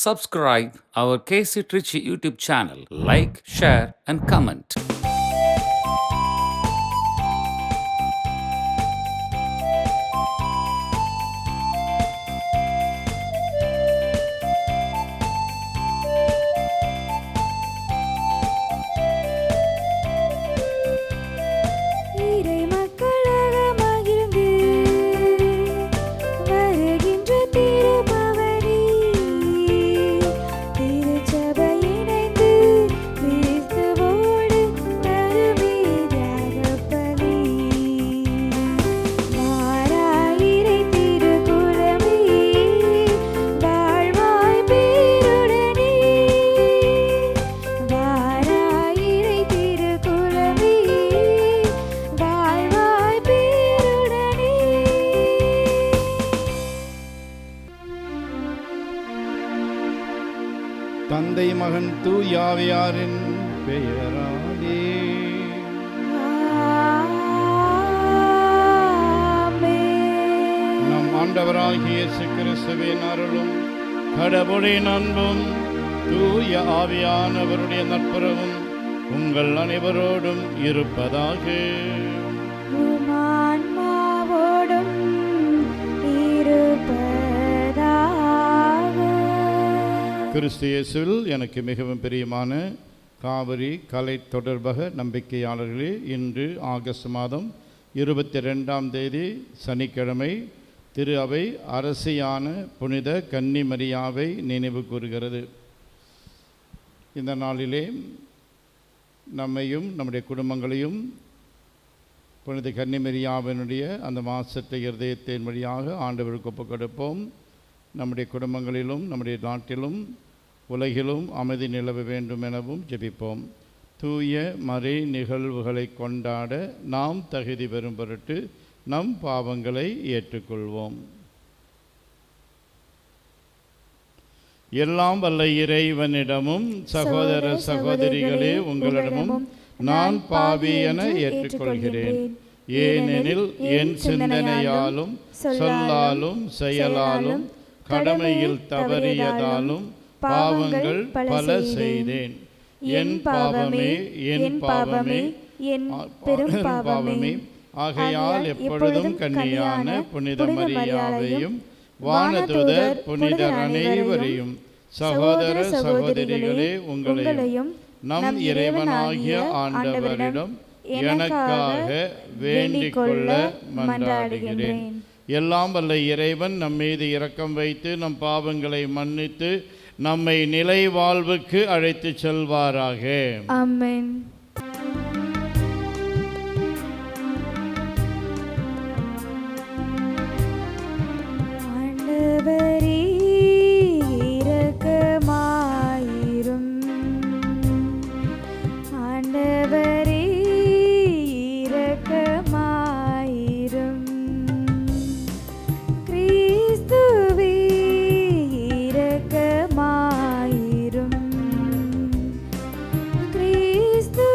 Subscribe our KC Trichy YouTube channel. Like, share, and comment. தந்தை மகன் தூயாவியாரின் பெயராலே நம் ஆண்டவராகிய இயேசு கிறிஸ்துவின் அருளும் கடவுளின் அன்பும் தூய ஆவியானவருடைய நட்புறவும் உங்கள் அனைவரோடும் இருப்பதாக. கிறிஸ்து இயேசுவில் எனக்கு மிகவும் பிரியமான காவிரி கலை தொடர்பக நம்பிக்கையாளர்களே, இன்று ஆகஸ்ட் மாதம் 22ஆம் தேதி சனிக்கிழமை திரு அவை அரசியான புனித கன்னிமரியாவை நினைவு கூறுகிறது. இந்த நாளிலே நம்மையும் நம்முடைய குடும்பங்களையும் புனித கன்னிமரியாவினுடைய அந்த மாசற்ற இருதயத்தின் வழியாக ஆண்டவருக்கு ஒப்புக் கொடுப்போம். நம்முடைய குடும்பங்களிலும் நம்முடைய நாட்டிலும் உலகிலும் அமைதி நிலவ வேண்டும் எனவும் ஜெபிப்போம். தூய மறை நிகழ்வுகளை கொண்டாட நாம் தகுதி பெறும் பொருட்டு நம் பாவங்களை ஏற்றுக்கொள்வோம். எல்லாம் வல்ல இறைவனிடமும் சகோதர சகோதரிகளே உங்களிடமும் நான் பாவி என ஏற்றுக்கொள்கிறேன். ஏனெனில் என் சிந்தனையாலும் சொல்லாலும் செயலாலும் கடமையில் தவறியதாலும் பாவங்கள் பல செய்தேன். என் பாவமே என் பாவமே என் பெரும் பாவமே. ஆகையால் எப்பொழுதும் கன்னியான புனித மரியாவையும் வானதூதர் புனிதர் அனைவரையும் சகோதர சகோதரிகளே உங்களையும் நம் இறைவனாகிய ஆண்டவரிடம் எனக்காக வேண்டிக் கொள்ள மன்றாடுகிறேன். எல்லாம் வல்ல இறைவன் நம் மீது இரக்கம் வைத்து நம் பாவங்களை மன்னித்து நம்மை நிலை வாழ்வுக்கு அழைத்து செல்வாராக. ஆமென். ஆண்டவரே இரக்கமாயிரும். ஆண்டவரே இரக்கமாயிரும். கிறிஸ்துவே இரக்கமாயிரும். கிறிஸ்துவே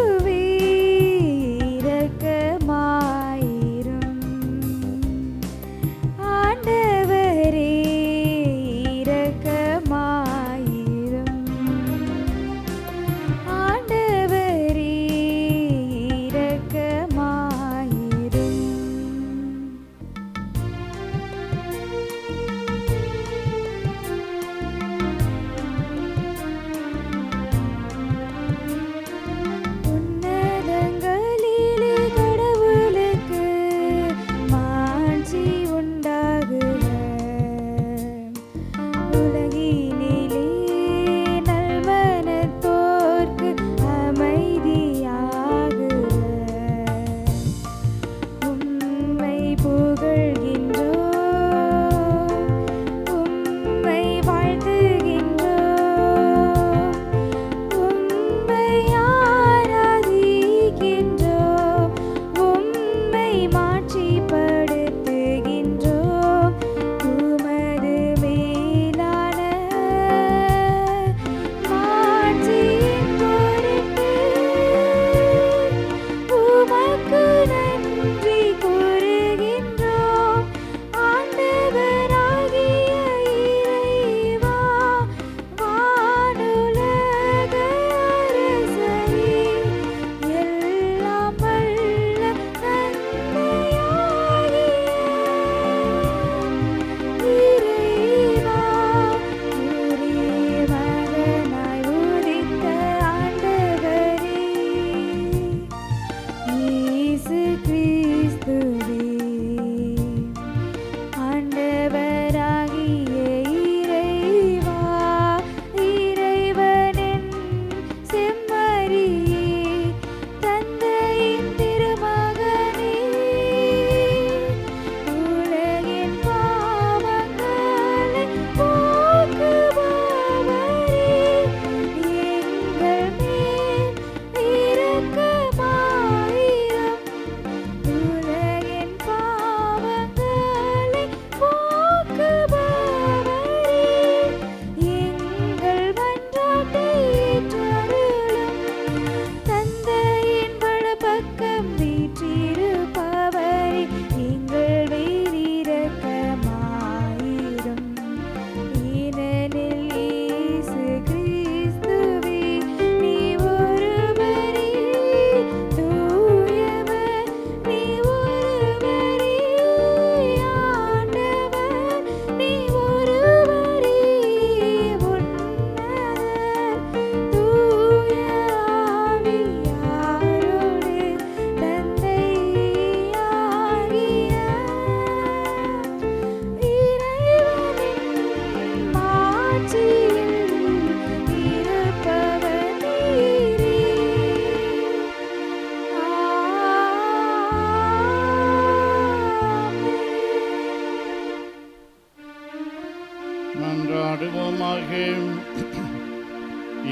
மன்றாடுவோமாக.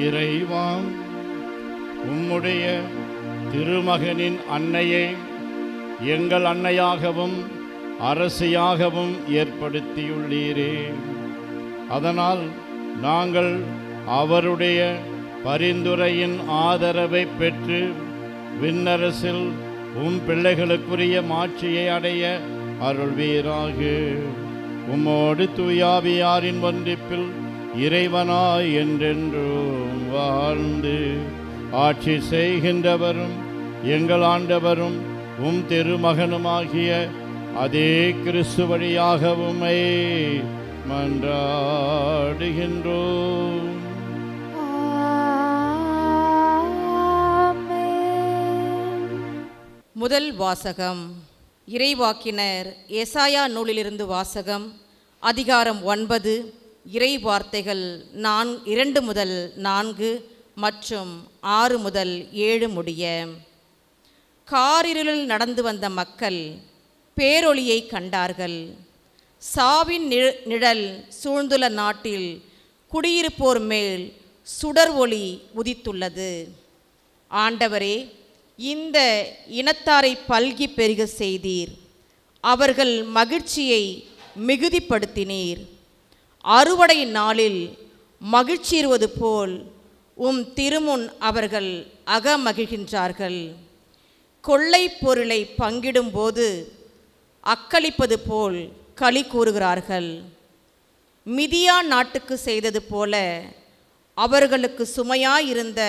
இறைவா, உம்முடைய திருமகனின் அன்னையை எங்கள் அன்னையாகவும் அரசியாகவும் ஏற்படுத்தியுள்ளீரே. அதனால் நாங்கள் அவருடைய பரிந்துரையின் ஆதரவை பெற்று விண்ணரசில் உம் பிள்ளைகளுக்குரிய மாட்சியை அடைய அருள்வீராக. உம்மோடு தூயாவியாரின் ஒன்றிப்பில் இறைவனாய் என்றென்றும் வாழ்ந்து ஆட்சி செய்கின்றவரும் எங்கள் ஆண்டவரும் உம் திருமகனுமாகிய அதே கிறிஸ்து வழியாக உம்மை மன்றாடுகின்றோம். முதல் வாசகம். இறைவாக்கினர் ஏசாயா நூலிலிருந்து வாசகம். அதிகாரம் 9, இறை வார்த்தைகள் 2 முதல் 4 மற்றும் 6 முதல் 7 முடிய. காரிருளில் நடந்து வந்த மக்கள் பேரொளியை கண்டார்கள். சாவின் நிழல் சூழ்ந்துள்ள நாட்டில் குடியிருப்போர் மேல் சுடர் ஒளி உதித்துள்ளது. ஆண்டவரே, இந்த இனத்தாரை பல்கி பெருக செய்தீர். அவர்கள் மகிழ்ச்சியை மிகுதிப்படுத்தினீர். அறுவடை நாளில் மகிழ்ச்சியுறுவது போல் உம் திருமுன் அவர்கள் அகமகிழ்கின்றார்கள். கொள்ளை பொருளை பங்கிடும்போது அக்களிப்பது போல் களி கூறுகிறார்கள். மிதியான் நாட்டுக்கு செய்தது போல அவர்களுக்கு சுமையாயிருந்த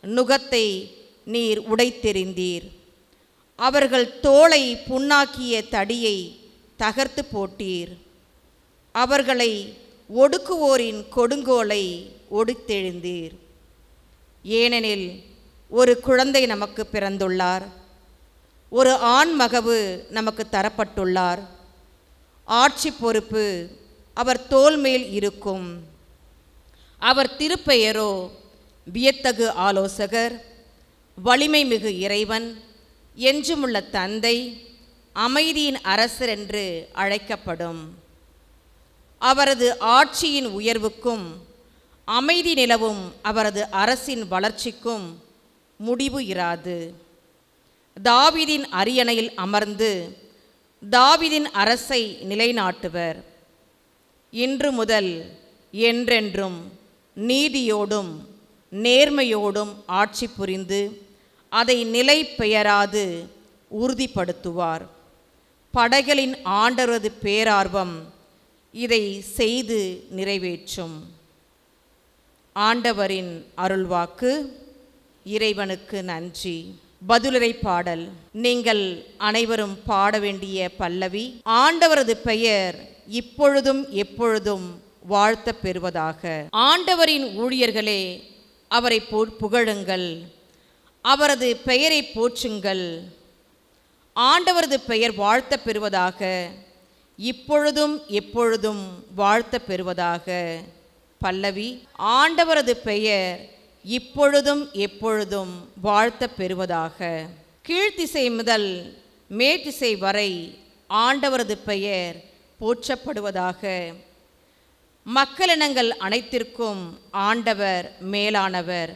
நுகத்தை நீர் உடைத்தெறிந்தீர். அவர்கள் தோளை புண்ணாக்கிய தடியை தகர்த்து போட்டீர். அவர்களை ஒடுக்குவோரின் கொடுங்கோலை ஒடித்தெழுந்தீர். ஏனெனில் ஒரு குழந்தை நமக்கு பிறந்துள்ளார், ஒரு ஆண் மகவு நமக்கு தரப்பட்டுள்ளார். ஆட்சி பொறுப்பு அவர் தோள் மேல் இருக்கும். அவர் திருப்பெயரோ வியத்தகு ஆலோசகர், வலிமை மிகு இறைவன், என்றுமுள்ள தந்தை, அமைதியின் அரசர் என்று அழைக்கப்படும். அவரது ஆட்சியின் உயர்வுக்கும் அமைதி நிலவும் அவரது அரசின் வளர்ச்சிக்கும் முடிவு இராது. தாவீதின் அரியணையில் அமர்ந்து தாவீதின் அரசை நிலைநாட்டுவர். இன்று முதல் என்றென்றும் நீதியோடும் நேர்மையோடும் ஆட்சி புரிந்து அதை நிலை பெயராது உறுதிப்படுத்துவார். படைகளின் ஆண்டவரது பேரார்வம் இதை செய்து நிறைவேற்றும். ஆண்டவரின் அருள்வாக்கு. இறைவனுக்கு நன்றி. பதிலுரை பாடல். நீங்கள் அனைவரும் பாட வேண்டிய பல்லவி. ஆண்டவரது பெயர் இப்பொழுதும் எப்பொழுதும் வாழ்த்த பெறுவதாக. ஆண்டவரின் ஊழியர்களே, அவரை புகழுங்கள், அவரது பெயரை போற்றுங்கள். ஆண்டவரது பெயர் வாழ்த்த பெறுவதாக, இப்பொழுதும் எப்பொழுதும் வாழ்த்த பெறுவதாக. பல்லவி. ஆண்டவரது பெயர் இப்பொழுதும் எப்பொழுதும் வாழ்த்த பெறுவதாக. கீழ்த்திசை முதல் மேற்றிசை வரை ஆண்டவரது பெயர் போற்றப்படுவதாக. மக்களினங்கள் அனைத்திற்கும் ஆண்டவர் மேலானவர்.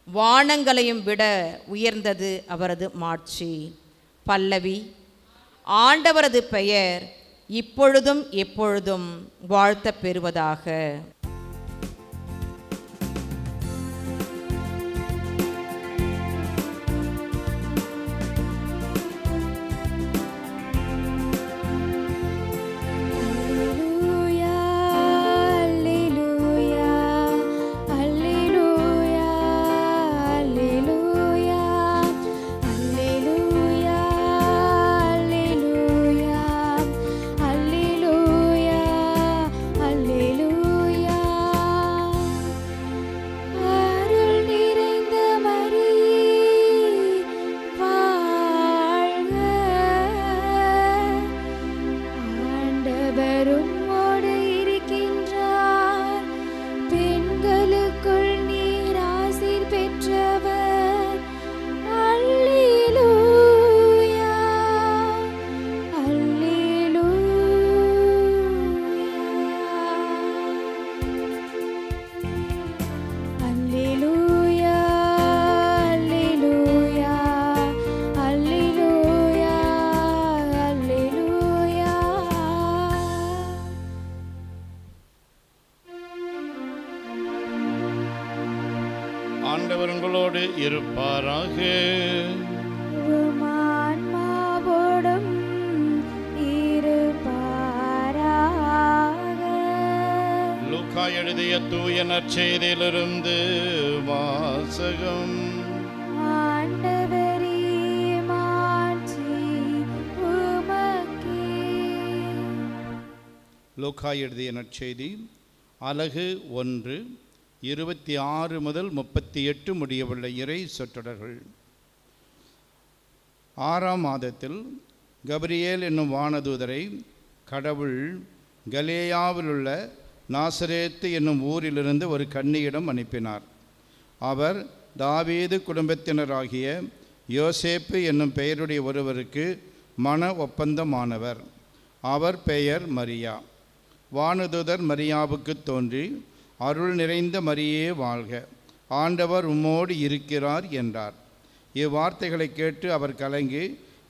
வானங்களையும் விட உயர்ந்தது அவரது மாட்சி. பல்லவி. ஆண்டவரது பெயர் இப்பொழுதும் எப்பொழுதும் வாழ்த்த பெறுவதாக. உம்மோடு இருப்பாராக. உமான்மாவோடும் இருப்பாராக. லூக்கா எழுதிய தூய நற்செய்தியிலிருந்து வாசகம். ஆண்டவரே மாட்சி உமக்கே. லூக்கா எழுதிய நற்செய்தி அலகு 1, 26 முதல் 38 முடியவுள்ள இறை சொற்றொடர்கள். 6ஆம் மாதத்தில் கபிரியேல் என்னும் வானதூதரை கடவுள் கலிலேயாவிலுள்ள நாசரேத்து என்னும் ஊரிலிருந்து ஒரு கன்னியிடம் அனுப்பினார். அவர் தாவீது குடும்பத்தினராகிய யோசேப்பு என்னும் பெயருடைய ஒருவருக்கு மன ஒப்பந்தமானவர். அவர் பெயர் மரியா. வானதூதர் மரியாவுக்கு தோன்றி, அருள் நிறைந்த மரியே வாழ்க, ஆண்டவர் உம்மோடு இருக்கிறார் என்றார். இவ்வார்த்தைகளை கேட்டு அவர் கலங்கி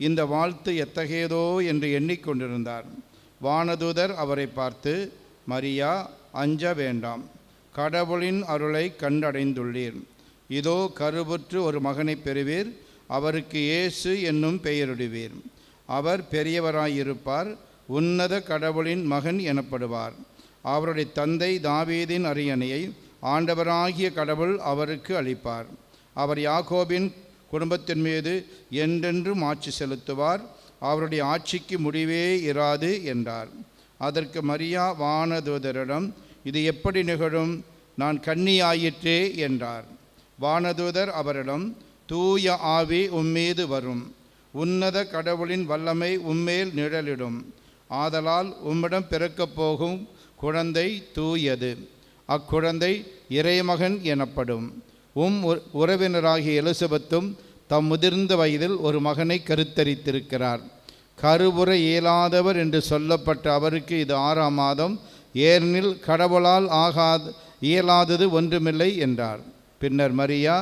இந்த வாழ்த்து எத்தகையதோ என்று எண்ணிக்கொண்டிருந்தார். வானதூதர் அவரை பார்த்து, மரியா, அஞ்ச வேண்டாம், கடவுளின் அருளை கண்டடைந்துள்ளீர். இதோ கருவுற்று ஒரு மகனை பெறுவீர், அவருக்கு இயேசு என்னும் பெயரிடுவீர். அவர் பெரியவராயிருப்பார், உன்னத கடவுளின் மகன் எனப்படுவார். அவருடைய தந்தை தாவீதின் அரியணையை ஆண்டவராகிய கடவுள் அவருக்கு அளிப்பார். அவர் யாக்கோபின் குடும்பத்தின் மீது என்றென்றும் ஆட்சி செலுத்துவார். அவருடைய ஆட்சிக்கு முடிவே இராது என்றார். அதற்கு மரியா வானதூதரிடம், இது எப்படி நிகழும்? நான் கன்னியாயிற்றே என்றார். வானதூதர் அவரிடம், தூய ஆவி உம்மீது வரும், உன்னத கடவுளின் வல்லமை உம்மேல் நிழலிடும். ஆதலால் உம்மிடம் பிறக்கப் போகும் குழந்தை தூயது, அக்குழந்தை இறைமகன் எனப்படும். உறவினராகிய எலிசபெத்தும் தம் முதிர்ந்த வயதில் ஒரு மகனை கருத்தரித்திருக்கிறார். கருவுற இயலாதவர் என்று சொல்லப்பட்ட அவருக்கு இது 6ஆம் மாதம், ஏனெனில் கடவுளால் இயலாதது ஒன்றுமில்லை என்றார். பின்னர் மரியா,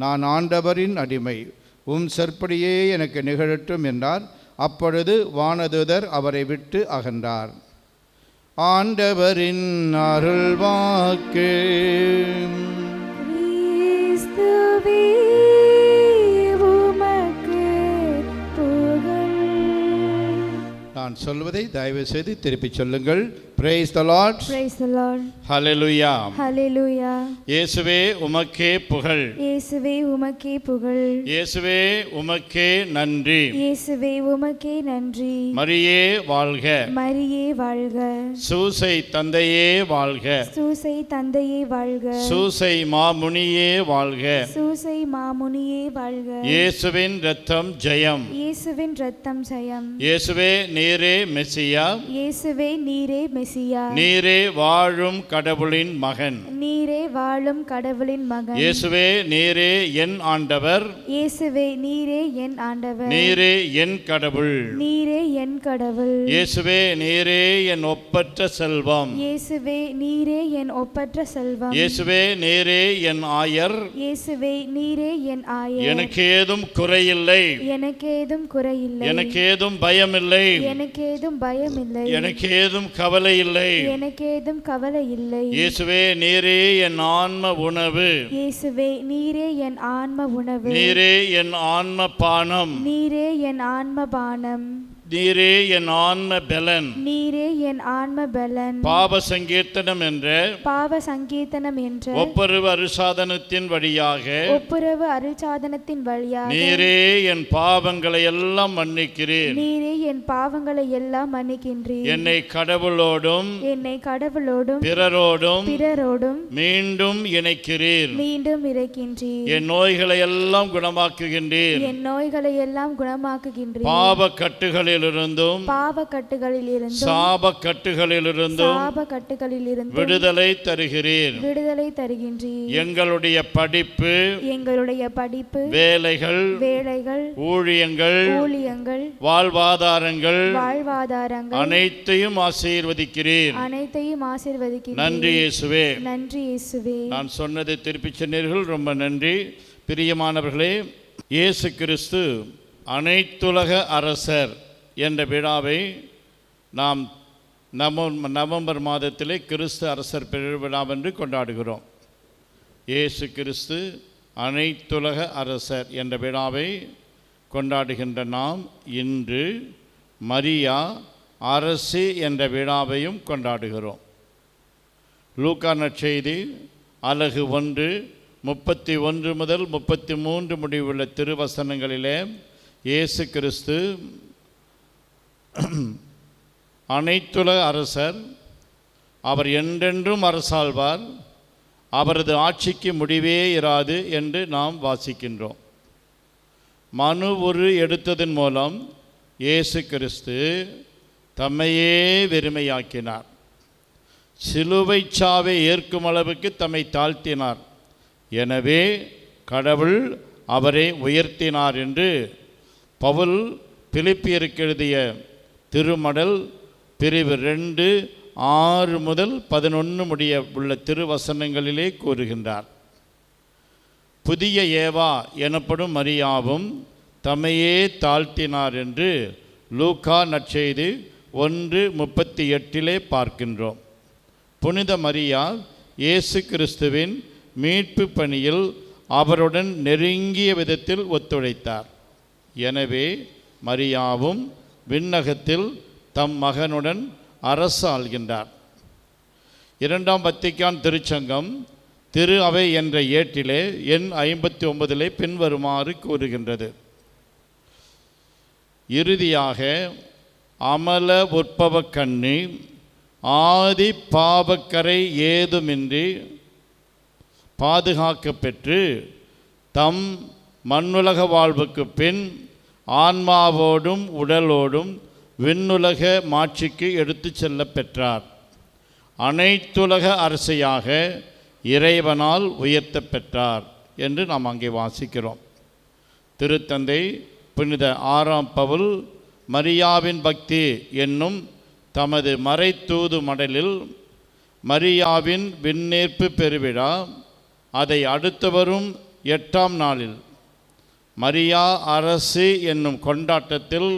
நான் ஆண்டவரின் அடிமை, சொற்படியே எனக்கு நிகழட்டும் என்றார். அப்பொழுது வானதூதர் அவரை விட்டு அகன்றார். ஆண்டவரின் அருள்வாக்கு. கிறிஸ்துவே உமக்கு புகழ். நான் சொல்வதை தயவு செய்து திருப்பி சொல்லுங்கள். Praise the Lord. Praise the Lord. Hallelujah. Hallelujah. இயேசுவே உமக்கே புகழ். இயேசுவே உமக்கே புகழ். இயேசுவே உமக்கே நன்றி. இயேசுவே உமக்கே நன்றி. மரியே வாழ்க. மரியே வாழ்க. சூசை தந்தையே வாழ்க. சூசை தந்தையே வாழ்க. சூசை மாமுனியே வாழ்க. சூசை மாமுனியே வாழ்க. இயேசுவின் இரத்தம் ஜெயம். இயேசுவின் இரத்தம் ஜெயம். இயேசுவே நீரே மெசியா. இயேசுவே நீரே மெசியா. நீரே வாழும் கடவுளின் மகன். நீரே வாழும் கடவுளின் மகன். இயேசுவே நீரே என் ஆண்டவர். இயேசுவே நீரே என் ஆண்டவர். நீரே என் கடவுள். நீரே என் கடவுள். இயேசுவே நீரே என் ஒப்பற்ற செல்வம். இயேசுவே நீரே என் ஒப்பற்ற செல்வம். இயேசுவே நீரே என் ஆயர். இயேசுவே நீரே என் ஆயர். எனக்கு ஏதும் குறையில்லை. எனக்கு ஏதும் குறையில்லை. எனக்கு ஏதும் பயமில்லை. எனக்கு ஏதும் பயமில்லை. எனக்கு ஏதும் கவலை இல்லை. எனக்கு ஏதும் கவலை இல்லை. இயேசுவே நீரே என் ஆன்ம உணவு. இயேசுவே நீரே என் ஆன்ம உணவு. நீரே என் ஆன்ம பானம். நீரே என் ஆன்ம பானம். நீரே என் ஆன்ம பலன். நீரே என் ஆன்ம பலன். பாவ சங்கீர்த்தனம் என்ற பாவ சங்கீர்த்தனம் என்ற ஒப்புரவு அருசாதனத்தின் வழியாக ஒப்புரவு அருள்சாதனத்தின் வழியாக நீரே என் பாவங்களை எல்லாம் மன்னிக்கிறீர். நீரே என் பாவங்களை எல்லாம் மன்னிக்கின்றீர். என்னை கடவுளோடும் பிறரோடும் மீண்டும் இணைக்கிறீர். மீண்டும் இறைக்கின்றீர். என் நோய்களை எல்லாம் குணமாக்குகின்றீர். என் நோய்களை எல்லாம் குணமாக்குகின்றீர். பாவ கட்டுகளிலிருந்தும் சாப கட்டுகளிலிருந்தும் விடுதலை தருகிறீர். எங்களுடைய படிப்பு வேலைகள் ஊழியங்கள் வாழ்வாதாரங்கள் அனைத்தையும் ஆசீர்வதிக்கிறீர். நன்றி இயேசுவே. நான் சொன்னதை திருப்பி சொன்னீர்கள், ரொம்ப நன்றி. பிரியமானவர்களே, இயேசு கிறிஸ்து அனைத்துலக அரசர் என்ற விழாவை நாம் நவம்பர் மாதத்திலே கிறிஸ்து அரசர் பெருவிழாவென்று கொண்டாடுகிறோம். இயேசு கிறிஸ்து அனைத்துலக அரசர் என்ற விழாவை கொண்டாடுகின்ற நாம் இன்று மரியா அரசி என்ற விழாவையும் கொண்டாடுகிறோம். லூக்கா நற்செய்தி அலகு 1 31 முதல் 33 முடிவுள்ள திருவசனங்களிலே இயேசு கிறிஸ்து அனைத்துலக அரசர், அவர் என்றென்றும் அரசாள்வார், அவரது ஆட்சிக்கு முடிவே இராது என்று நாம் வாசிக்கின்றோம். மனு உரு எடுத்ததன் மூலம் இயேசு கிறிஸ்து தம்மையே வெறுமையாக்கினார். சிலுவை சாவை ஏற்கும் அளவுக்கு தம்மை தாழ்த்தினார். எனவே கடவுள் அவரை உயர்த்தினார் என்று பவுல் பிலிப்பியருக்கு எழுதிய திருமடல் பிரிவு 2 6 முதல் 11 முடிய உள்ள திருவசனங்களிலே கூறுகின்றார். புதிய ஏவா எனப்படும் மரியாவும் தம்மையே தாழ்த்தினார் என்று லூக்கா நற்செய்தி 1:38 பார்க்கின்றோம். புனித மரியா இயேசு கிறிஸ்துவின் மீட்பு பணியில் அவருடன் நெருங்கிய விதத்தில் ஒத்துழைத்தார். எனவே மரியாவும் விண்ணகத்தில் தம் மகனுடன் அரசாள்கின்றார். 2ஆம் வத்திக்கான் திருச்சங்கம் திரு அவை என்ற ஏட்டிலே எண் 59 பின்வருமாறு கூறுகின்றது. இறுதியாக அமல உற்பவ கன்னி ஆதி பாவக்கரை ஏதுமின்றி பாதுகாக்க பெற்று தம் மண்ணுலக வாழ்வுக்கு பின் ஆன்மாவோடும் உடலோடும் விண்ணுலக மாட்சிக்கு எடுத்து செல்ல பெற்றார். அனைத்துலக அரசியாக இறைவனால் உயர்த்த பெற்றார் என்று நாம் அங்கே வாசிக்கிறோம். திருத்தந்தை புனித 6ஆம் பவுல் மரியாவின் பக்தி என்னும் தமது மறைத்தூது மடலில் மரியாவின் விண்ணேற்பு பெருவிழா அதை அடுத்து வரும் 8ஆம் நாளில் மரியா அரசு என்னும் கொண்டாட்டத்தில்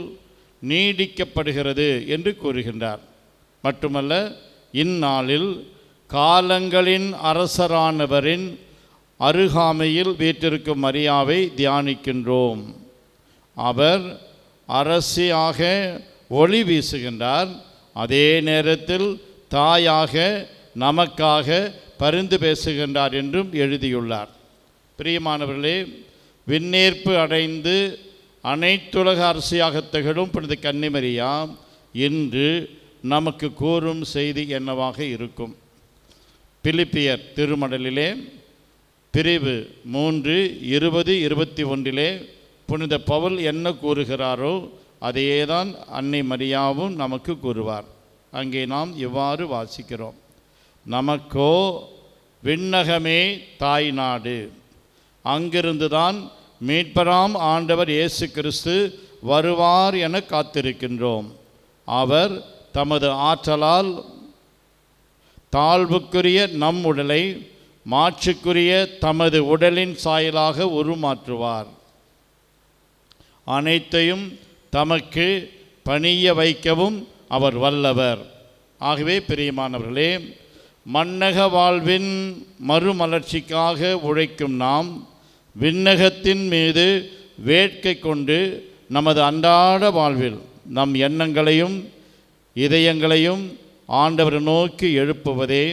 நீடிக்கப்படுகிறது என்று கூறுகின்றார். மட்டுமல்ல, இந்நாளில் காலங்களின் அரசரானவரின் அருகாமையில் வீற்றிருக்கும் மரியாவை தியானிக்கின்றோம். அவர் அரசியாக ஒளி வீசுகின்றார். அதே நேரத்தில் தாயாக நமக்காக பரிந்து பேசுகின்றார் என்றும் எழுதியுள்ளார். பிரியமானவர்களே, விண்ணேற்பு அடைந்து அனைத்துலக அரசியாக திகழும் புனித கன்னிமரியா இன்று நமக்கு கூறும் செய்தி என்னவாக இருக்கும்? பிலிப்பியர் திருமடலிலே பிரிவு 3 20 21 புனித பவுல் என்ன கூறுகிறாரோ அதையேதான் அன்னை மரியாவும் நமக்கு கூறுவார். அங்கே நாம் இவ்வாறு வாசிக்கிறோம். நமக்கோ விண்ணகமே தாய் நாடு, அங்கிருந்துதான் மீட்பராம் ஆண்டவர் இயேசு கிறிஸ்து வருவார் என காத்திருக்கின்றோம். அவர் தமது ஆற்றலால் தாழ்வுக்குரிய நம் உடலை மாட்சிக்குரிய தமது உடலின் சாயலாக உருமாற்றுவார். அனைத்தையும் தமக்கு பணிய வைக்கவும் அவர் வல்லவர். ஆகவே பிரியமானவர்களே, மன்னக வாழ்வின் மறுமலர்ச்சிக்காக உழைக்கும் நாம் விண்ணகத்தின் மீது வேட்கை கொண்டு நமது அன்றாட வாழ்வில் நம் எண்ணங்களையும் இதயங்களையும் ஆண்டவர் நோக்கி எழுப்புவதே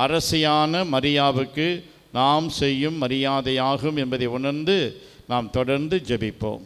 அரசியான மரியாவுக்கு நாம் செய்யும் மரியாதையாகும் என்பதை உணர்ந்து நாம் தொடர்ந்து ஜெபிப்போம்.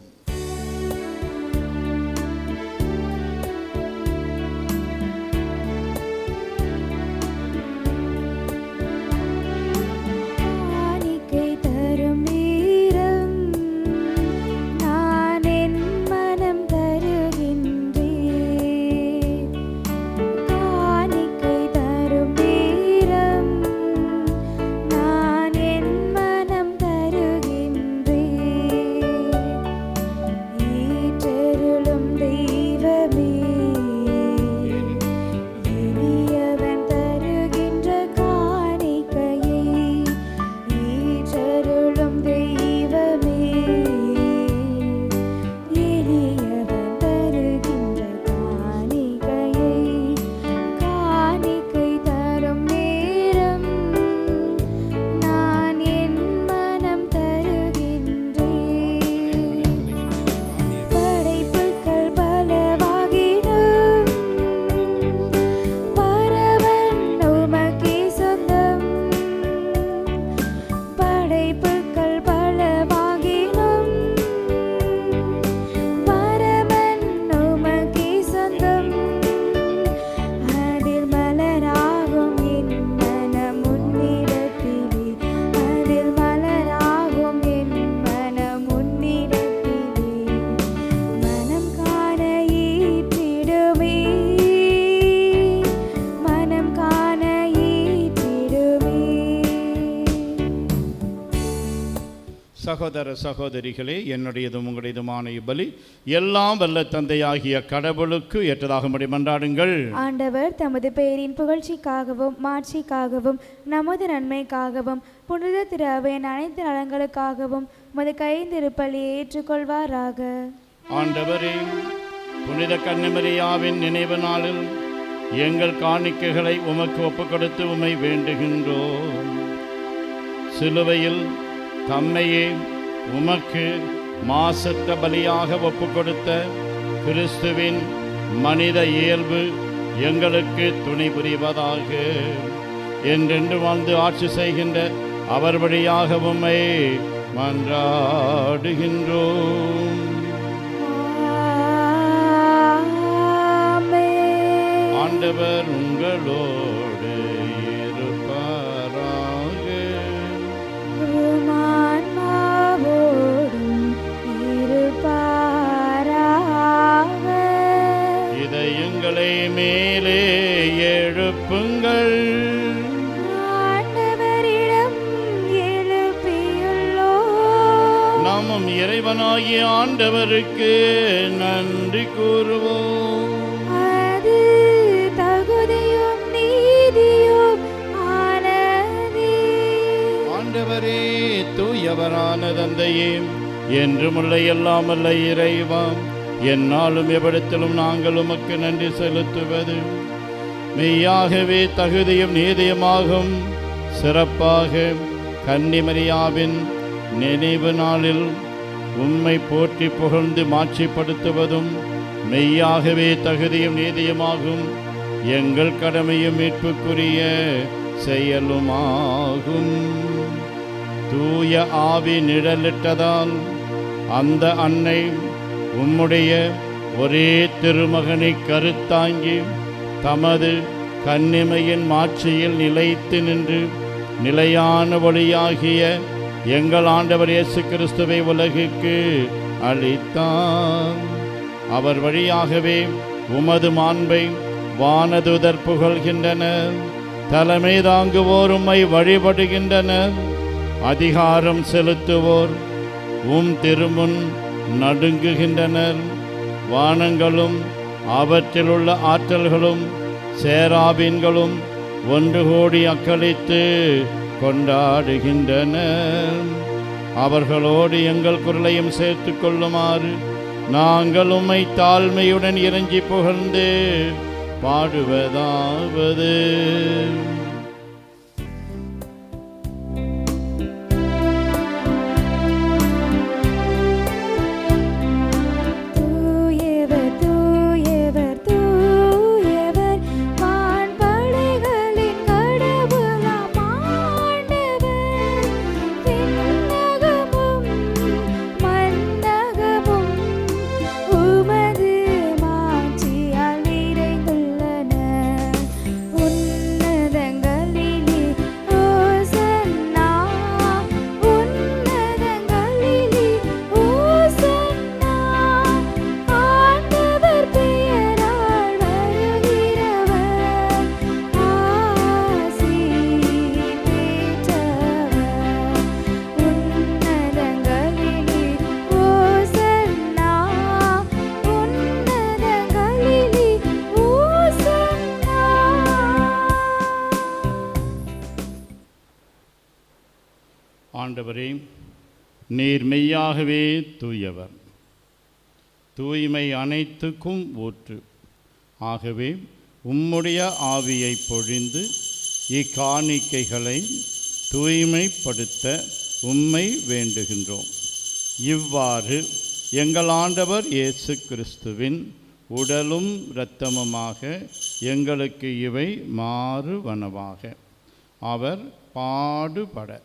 சகோதர சகோதரிகளே, என்னுடையதும் உங்களுடையதுமான இப்பலி எல்லாம் வல்ல தந்தையாகிய கடவுளுக்கு ஏற்றதாக மன்றாடுங்கள். ஆண்டவர் தமது பெயரின் புகழ்ச்சிக்காகவும் மாட்சிக்காகவும் நமது நன்மைக்காகவும் புனித திரு அவையின் அனைத்து நலன்களுக்காகவும் உமது கைந்திருப்பலியை ஏற்றுக்கொள்வாராக. ஆண்டவரே, புனித கன்னிமரியாவின் நினைவு நாளில் எங்கள் காணிக்கைகளை உமக்கு ஒப்புக் கொடுத்து உம்மை வேண்டுகின்றோம். சிலுவையில் தம்மையே உமக்கு மாசற்ற பலியாக ஒப்புக் கொடுத்த கிறிஸ்துவின் மனித இயல்பு எங்களுக்கு துணை புரிவதாக. என்றென்று வாழ்ந்து ஆட்சி செய்கின்ற அவர் வழியாக உம்மை மன்றாடுகின்றோம். ஆண்டவர் உங்களோடு இருப்பாராக. இதயங்களை மேலே எழுப்புங்கள். நாமும் இறைவனாகிய ஆண்டவருக்கு நன்றி கூறுவோம். ஆண்டவரே, தூயவரான தந்தையே, என்றுமுள்ள எல்லாமல்ல இறைவா, என்னாலும் எவ்விடத்திலும் நாங்கள் உமக்கு நன்றி செலுத்துவது மெய்யாகவே தகுதியும் நீதியுமாகும். சிறப்பாக கன்னிமரியாவின் நினைவு நாளில் உம்மை போற்றி புகழ்ந்து மாட்சிப்படுத்துவதும் மெய்யாகவே தகுதியும் நீதியுமாகும். எங்கள் கடமையும் மீட்புக்குரிய செயலுமாகும். தூய ஆவி நிழலிட்டதால் அந்த அன்னை உம்முடைய ஒரே திருமகனை கருத்தாங்கி தமது கன்னிமையின் மாட்சியில் நிலைத்து நின்று நிலையான ஒளியாகிய எங்கள் ஆண்டவர் இயேசு கிறிஸ்துவை உலகுக்கு அளித்தார். அவர் வழியாகவே உமது மாண்பை வானதுதர் புகழ்கின்றனர். தலைமை தாங்குவோர் உம்மை வழிபடுகின்றனர். அதிகாரம் செலுத்துவோர் திருமுன் நடுங்குகின்றனர். வானங்களும் அவற்றிலுள்ள ஆற்றல்களும் சேராபீன்களும் ஒன்று கூடி அக்களித்து கொண்டாடுகின்றனர். அவர்களோடு எங்கள் குரலையும் சேர்த்து கொள்ளுமாறு நாங்கள் உம்மை தாழ்மையுடன் இறைஞ்சி புகழ்ந்து பாடுவதாவது. ஆண்டவரே, நீர் மெய்யாகவே தூயவர், தூய்மை அனைத்துக்கும் ஊற்று. ஆகவே உம்முடைய ஆவியை பொழிந்து இக்காணிக்கைகளை தூய்மைப்படுத்த உம்மை வேண்டுகின்றோம். இவ்வாறு எங்கள் ஆண்டவர் இயேசு கிறிஸ்துவின் உடலும் இரத்தமுமாக எங்களுக்கு இவை மாறுவனவாக. அவர் பாடுபட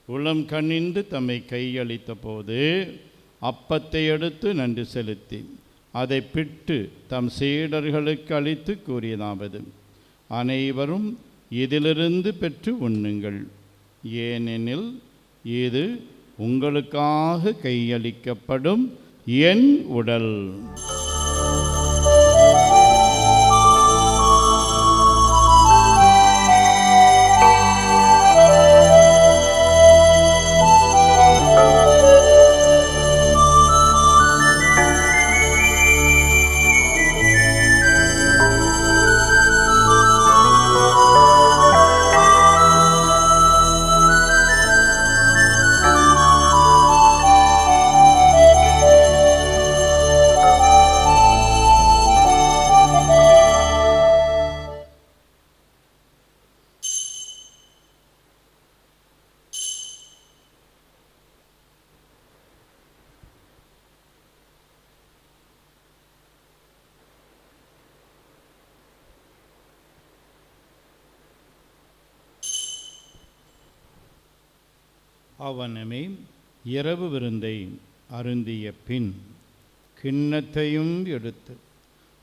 உளம் கனிந்து தம்மை கையளித்த போது அப்பத்தை எடுத்து நன்றி செலுத்தி அதை பிட்டு தம் சீடர்களுக்கு அளித்து கூறியதாவது: அனைவரும் இதிலிருந்து பெற்று உண்ணுங்கள், ஏனெனில் இது உங்களுக்காக கையளிக்கப்படும் என் உடல். அவனமே இரவு விருந்தை அருந்திய பின் கிண்ணத்தையும் எடுத்து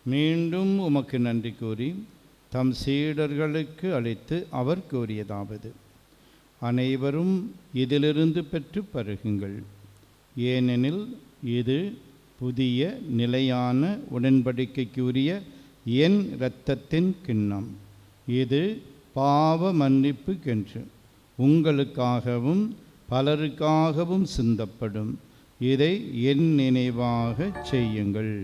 மீண்டும் உமக்கு நன்றி கூறி தம் சீடர்களுக்கு அளித்து அவர் கூறியதாவது: அனைவரும் இதிலிருந்து பெற்று பருகுங்கள், ஏனெனில் இது புதிய நிலையான உடன்படிக்கைக்குரிய என் இரத்தத்தின் கிண்ணம். இது பாவ மன்னிப்புக்கென்று உங்களுக்காகவும் பலருக்காகவும் சிந்தப்படும். இதை என் நினைவாகச் செய்யுங்கள்.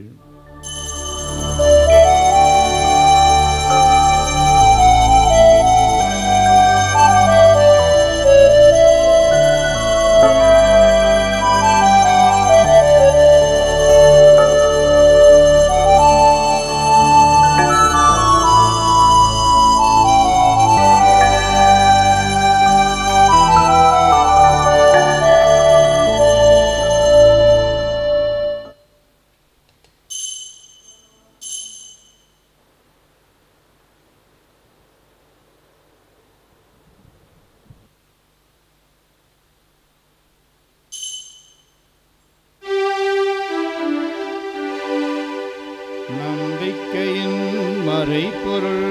நம்பிக்கையின் மறைபொருள்.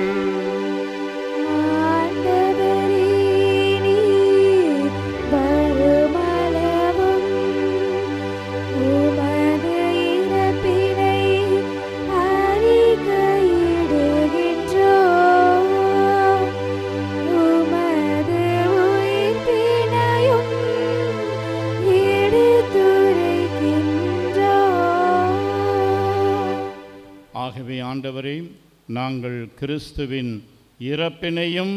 ஆகவே ஆண்டவரே, நாங்கள் கிறிஸ்துவின் இறப்பினையும்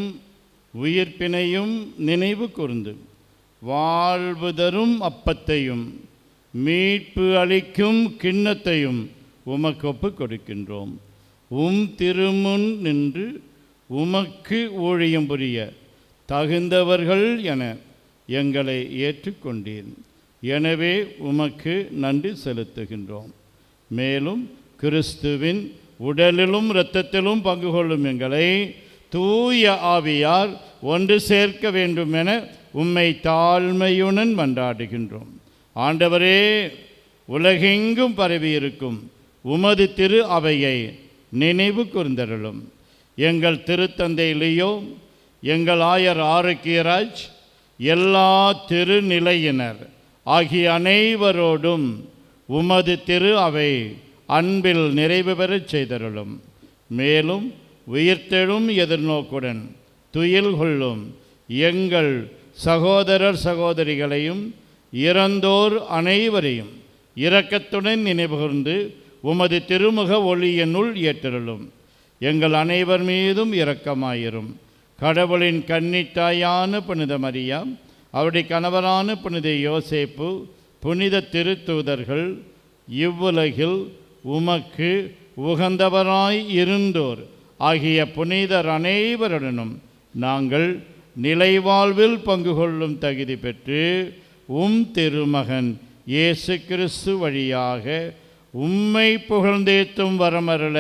உயிர்ப்பினையும் நினைவு கூர்ந்து வாழ்வு தரும் அப்பத்தையும் மீட்பு அளிக்கும் கிண்ணத்தையும் உமக்கு ஒப்புக் கொடுக்கின்றோம். திருமுன் நின்று உமக்கு ஊழியம் புரிய தகுந்தவர்கள் என எங்களை ஏற்றுக்கொண்டீர். எனவே உமக்கு நன்றி செலுத்துகின்றோம். மேலும் கிறிஸ்துவின் உடலிலும் இரத்தத்திலும் பங்கு கொள்ளும் எங்களை தூய ஆவியார் ஒன்று சேர்க்க வேண்டும் என உம்மை தாழ்மையுடன் மன்றாடுகின்றோம். ஆண்டவரே, உலகெங்கும் பரவியிருக்கும் உமது திரு அவையை நினைவு கூர்ந்தருளும். எங்கள் திருத்தந்தை லியோ, எங்கள் ஆயர் ஆரோக்கியராஜ், எல்லா திருநிலையினர் ஆகிய அனைவரோடும் உமது திரு அவை அன்பில் நிறைவு பெறச் செய்தருளும். மேலும் உயிர்த்தெழும் எதிர்நோக்குடன் துயில் கொள்ளும் எங்கள் சகோதரர் சகோதரிகளையும் இறந்தோர் அனைவரையும் இரக்கத்துடன் நினைவுகூர்ந்து உமது திருமுக ஒளியினுள் ஏற்றருளும். எங்கள் அனைவர் மீதும் இரக்கமாயிரும். கடவுளின் கன்னித்தாயான புனித மரியா, அவருடைய கணவரான புனித யோசேப்பு, புனித திருத்தூதர்கள், இவ்வுலகில் உமக்கு உகந்தவராய் இருந்தோர் ஆகிய புனிதர் அனைவருடனும் நாங்கள் நிலைவாழ்வில் பங்கு கொள்ளும் தகுதி பெற்று திருமகன் இயேசு கிறிஸ்து வழியாக உம்மை புகழ்ந்தேத்தும் வரமருள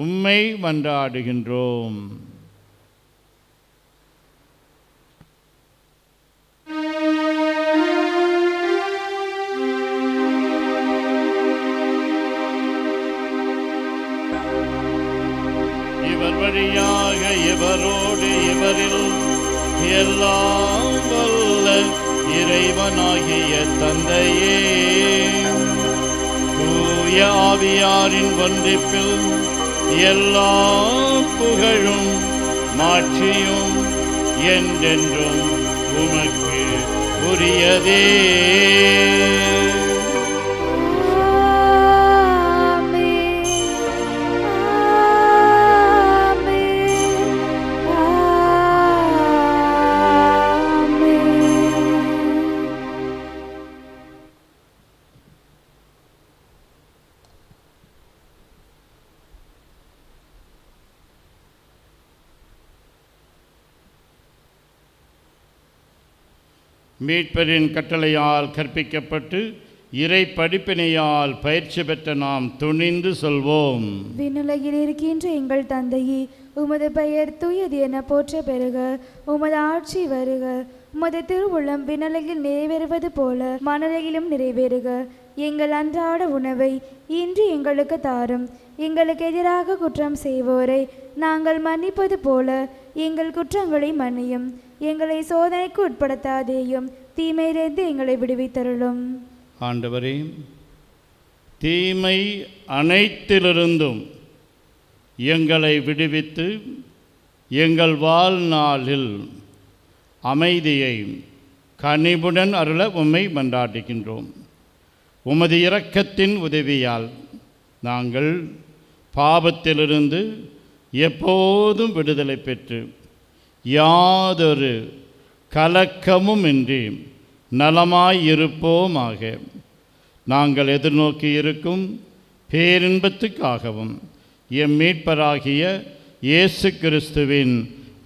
உம்மை மன்றாடுகின்றோம். வழியாக இவரோடு இவரில் எல்லாம் வல்ல இறைவனாகிய தந்தையே, தூய ஆவியாரின் ஒன்றிப்பில் எல்லா புகழும் மாட்சியும் என்றென்றும் உமக்கு உரியதே. மீட்பரின் கட்டளையால் கற்பிக்கப்பட்டு இறை படிப்பினையால் பயிற்சி பெற்ற நாம் துணிந்து சொல்வோம்: விண்ணுலகில் இருக்கின்ற எங்கள் தந்தையே, உமது பெயர் தூயது என போற்ற பெறுக. உமது ஆட்சி வருக. உமது திருவுளம் விண்ணுலகில் நிறைவேறுவது போல மண்ணுலகிலும் நிறைவேறுக. எங்கள் அன்றாட உணவை இன்று எங்களுக்கு தாரும். எங்களுக்கு எதிராக குற்றம் செய்வோரை நாங்கள் மன்னிப்பது போல எங்கள் குற்றங்களை மன்னியும். எங்களை சோதனைக்கு உட்படுத்தாதேயும், தீமையிலிருந்து எங்களை விடுவித்தருளும். ஆண்டவரே, தீமை அனைத்திலிருந்தும் எங்களை விடுவித்து எங்கள் வாழ்நாளில் அமைதியை கனிவுடன் அருள உம்மை மன்றாடுகின்றோம். உமது இரக்கத்தின் உதவியால் நாங்கள் பாவத்திலிருந்து எப்போதும் விடுதலை பெற்று யாதொரு கலக்கமும் இன்றி நலமாயிருப்போமாக. நாங்கள் எதிர்நோக்கி இருக்கும் பேரின்பத்துக்காகவும் எம் மீட்பராகிய இயேசு கிறிஸ்துவின்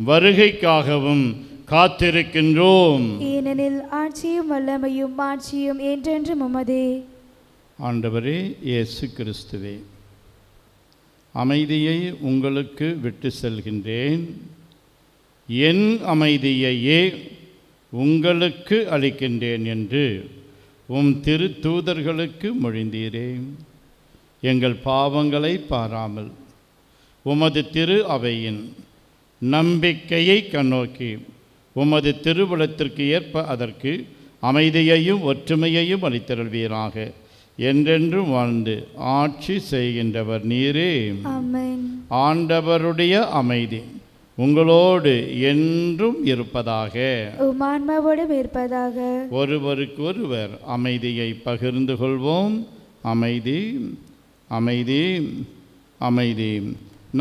வருகைக்காகவும் காத்திருக்கின்றோம். ஏனெனில் ஆட்சியும் வல்லமையும் மாட்சியும் என்றென்றும் உமதே. ஆண்டவரே இயேசு கிறிஸ்துவே, அமைதியை உங்களுக்கு விட்டு செல்கின்றேன், என் அமைதியையே உங்களுக்கு அளிக்கின்றேன் என்று உம் திரு தூதர்களுக்கு மொழிந்தீரே. எங்கள் பாவங்களை பாராமல் உமது திரு அவையின் நம்பிக்கையை கண்ணோக்கி உமது திருவுளத்திற்கு ஏற்ப அதற்கு அமைதியையும் ஒற்றுமையையும் அளித்தருள்வீராக. என்றென்றும் வாழ்ந்து ஆட்சி செய்கின்றவர் நீரே. ஆமென். ஆண்டவருடைய அமைதி உங்களோடு என்றும் இருப்பதாக. உம் ஆன்மாவோடும் இருப்பதாக. ஒருவருக்கு ஒருவர் அமைதியை பகிர்ந்து கொள்வோம். அமைதி, அமைதி, அமைதி.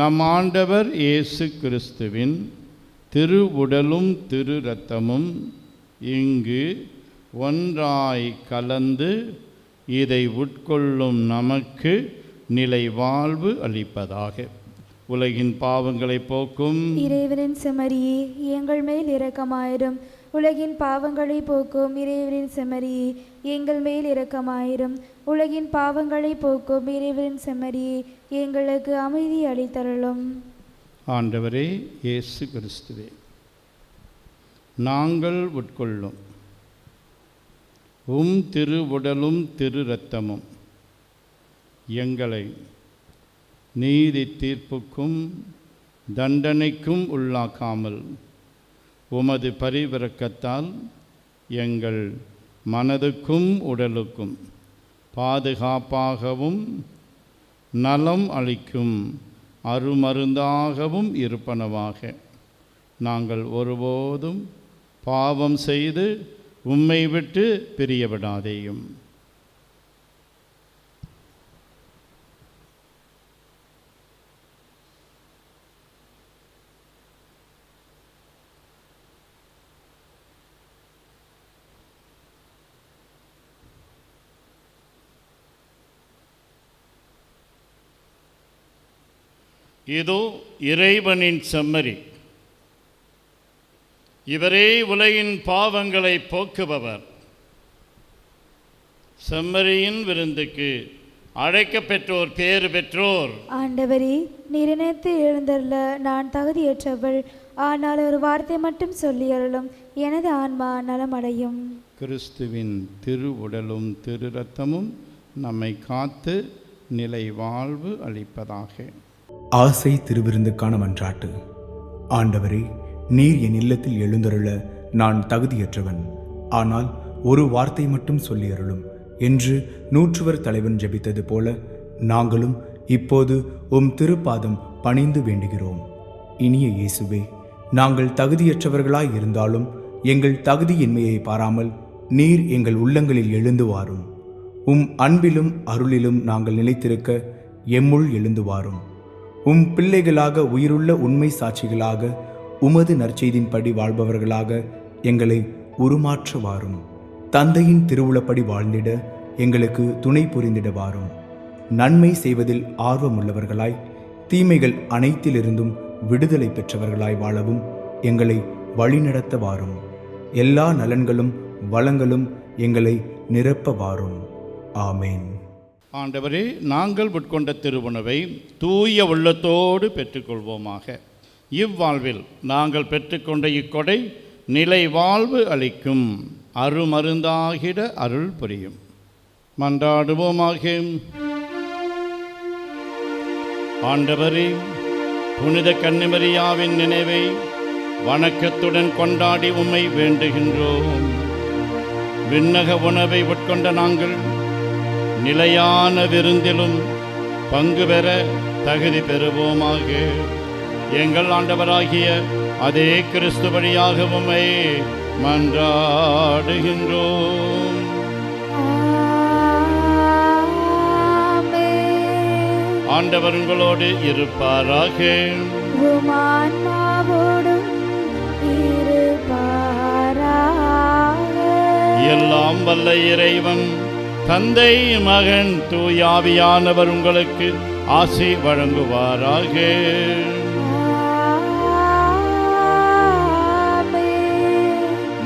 நம் ஆண்டவர் இயேசு கிறிஸ்துவின் திரு உடலும் திரு இரத்தமும் இங்கு ஒன்றாய் கலந்து இதை உட்கொள்ளும் நமக்கு நிலை வாழ்வு அளிப்பதாக. உலகின் பாவங்களை போக்கும் இறைவனின் செம்மறியே, எங்கள் மேல் இரக்கமாயிரும். உலகின் பாவங்களை போக்கும் இறைவனின் செம்மறியே, எங்கள் மேல் இரக்கமாயிரும். உலகின் பாவங்களை போக்கும் இறைவனின் செம்மறியே, எங்களுக்கு அமைதி அளித்தருளும். ஆண்டவரே இயேசு கிறிஸ்துவே, நாங்கள் உட்கொள்ளும் உம் திரு உடலும் திரு இரத்தமும் எங்களை நீதி தீர்ப்புக்கும் தண்டனைக்கும் உள்ளாக்காமல் உமது பரிவிரக்கத்தால் எங்கள் மனதுக்கும் உடலுக்கும் பாதுகாப்பாகவும் நலம் அளிக்கும் அருமருந்தாகவும் இருப்பனவாக. நாங்கள் ஒருபோதும் பாவம் செய்து உம்மை விட்டு பிரியவிடாதேயும். இதோ இறைவனின் செம்மறி, இவரே உலகின் பாவங்களை போக்குபவர். செம்மறியின் விருந்துக்கு அழைக்கப்பெற்றோர் பேறு பெற்றோர். ஆண்டவரே, நீர் நினைத்து எழுந்தருள நான் தகுதியற்றவள். ஆனால் ஒரு வார்த்தை மட்டும் சொல்லி அருளும், எனது ஆன்மா நலமடையும். கிறிஸ்துவின் திரு உடலும் திரு இரத்தமும் நம்மை காத்து நிலை வாழ்வு அளிப்பதாக. ஆசை திருவிருந்துக்கான மன்றாட்டு. ஆண்டவரே, நீர் என் இல்லத்தில் எழுந்தருள நான் தகுதியற்றவன். ஆனால் ஒரு வார்த்தை மட்டும் சொல்லி அருளும் என்று நூற்றுவர் தலைவன் ஜெபித்தது போல நாங்களும் இப்போது உம் திருப்பாதம் பணிந்து வேண்டுகிறோம். இனிய இயேசுவே, நாங்கள் தகுதியற்றவர்களாய் இருந்தாலும் எங்கள் தகுதியின்மையை பாராமல் நீர் எங்கள் உள்ளங்களில் எழுந்து வாரும். உம் அன்பிலும் அருளிலும் நாங்கள் நிலைத்திருக்க எம்முள் எழுந்து வாரும். உம் பிள்ளைகளாக உயிருள்ள உண்மை சாட்சிகளாக உமது நற்செய்தின்படி வாழ்பவர்களாக எங்களை உருமாற்ற வாரும். தந்தையின் திருவுளப்படி வாழ்ந்திட எங்களுக்கு துணை புரிந்திட வாரும். நன்மை செய்வதில் ஆர்வமுள்ளவர்களாய் தீமைகள் அனைத்திலிருந்தும் விடுதலை பெற்றவர்களாய் வாழவும் எங்களை வழிநடத்த வாரும். எல்லா நலன்களும் வளங்களும் எங்களை நிரப்ப வாரும். ஆமேன். ஆண்டவரே, நாங்கள் உட்கொண்ட திருவுணவை தூய உள்ளத்தோடு பெற்றுக்கொள்வோமாக. இவ்வாழ்வில் நாங்கள் பெற்றுக்கொண்ட இக்கொடை நிலை வாழ்வு அளிக்கும் அருமருந்தாகிட அருள் புரியும். மன்றாடுவோமாக. ஆண்டவரே, புனித கன்னிமரியாவின் நினைவை வணக்கத்துடன் கொண்டாடி உம்மை வேண்டுகின்றோம். விண்ணக உணவை உட்கொண்ட நாங்கள் நிலையான விருந்திலும் பங்கு பெற தகுதி பெறுவோமாக. எங்கள் ஆண்டவராகிய அதே கிறிஸ்து வழியாக உம்மை மன்றாடுகின்றோம். ஆண்டவர் உங்களோடு இருப்பாராக. எல்லாம் வல்ல இறைவன் தந்தை, மகன், தூயாவியானவர் உங்களுக்கு ஆசி வழங்குவாராக.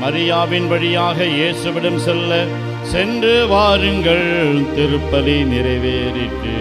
மரியாவின் வழியாக இயேசுவிடம் சென்று வாருங்கள். திருப்பலி நிறைவேறிற்று.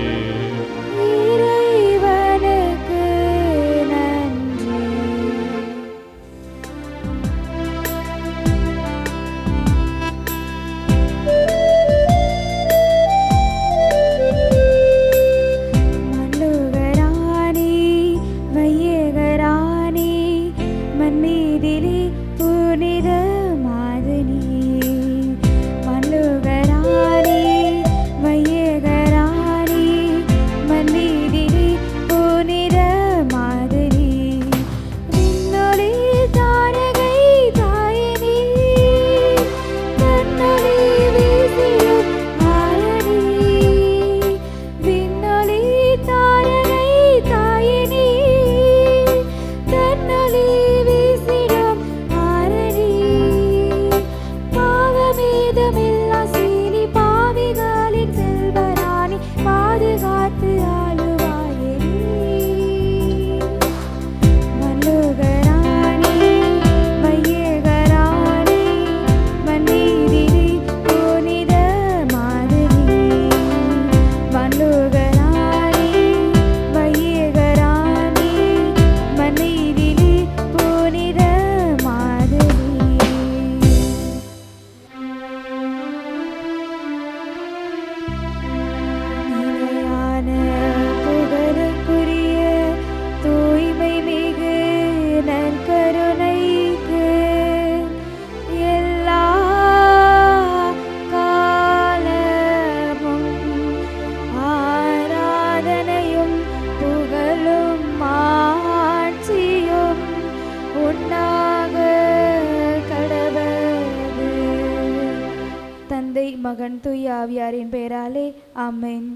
தந்தை, மகன், தூய ஆவியாரின் பெயராலே ஆமென்.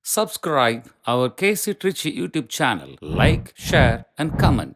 Subscribe our KC Trichy YouTube channel. Like, share and comment.